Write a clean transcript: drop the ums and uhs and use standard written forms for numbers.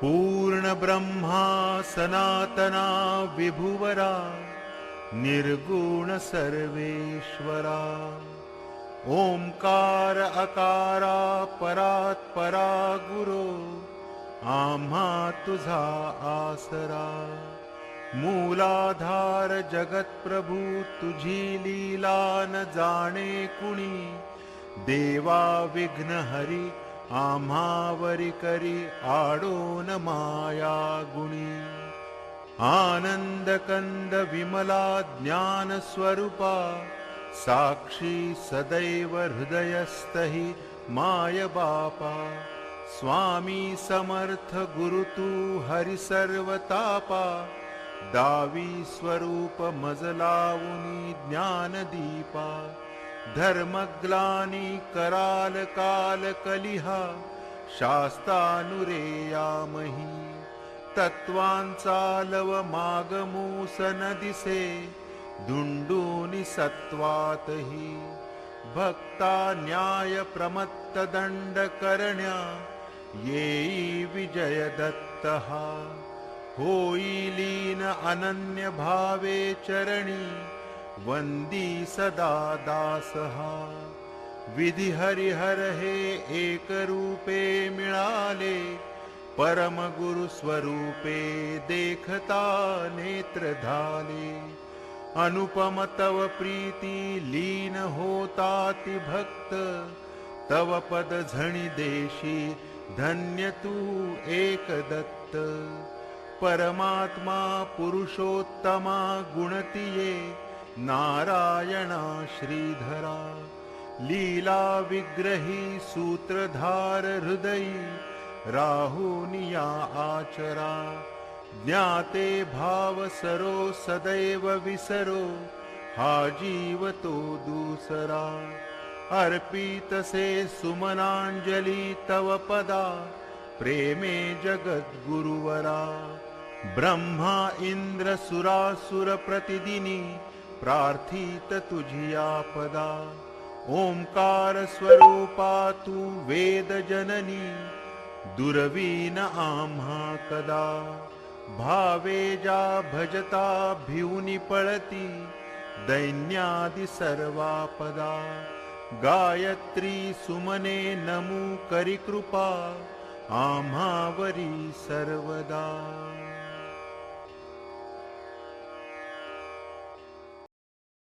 पूर्ण ब्रह्मा सनातना विभुवरा निर्गुण सर्वेश्वरा ओंकार अकारा परात्परा गुरो आम्हा तुझा आसरा मूलाधार जगत प्रभू तुझी लीला न जाणे कुणी देवा विघ्न हरी आम्हावरी करी आडोन माया गुणी आनंद कंद विमला ज्ञान स्वरूपा साक्षी सदैव हृदयस्थहि माय बापा स्वामी समर्थ गुरु तू हरि सर्वतापा दावी स्वरूप मज लावुनी ज्ञान दीपा धर्मग्लानी कराल काल कलिहा शास्तानुरेयामही तत्वांचा लव मागमूस न दिसे दुंडूनि सत्वातही भक्ता न्याय प्रमत्त दंड करण्या येई विजय दत्तहा होई लीन अनन्य भावे चरणी वंदी सदा दासहा विधी हरिहर हे एक रूपे मिळाले परम गुरु स्वरूपे देखता नेत्र धाले अनुपम तव प्रीती लीन होता ति भक्त तव पद झणी देशी धन्य तू एक दत्त परमात्मा पुरुषोत्तमा गुणतिये नारायणा श्रीधरा लीला विग्रही सूत्रधार हृदयी राहुनिया आचरा ज्ञाते भाव सरो सदैव विसरो हा जीव तो दूसरा अर्पितसे सुमनांजली तव पदा प्रेमे जगद्गुरुवरा ब्रह्मा इंद्र सुरासुर प्रतिदिनी प्रार्थित तुझिया पदा ओंकार स्वरूपा तू वेद जननी दुर्वीन आम्हा कदा भावे जा भजता भिवनी पळती दैन्यादि सर्वापदा गायत्री सुमने नमू करी कृपा आम्हावरी सर्वदा।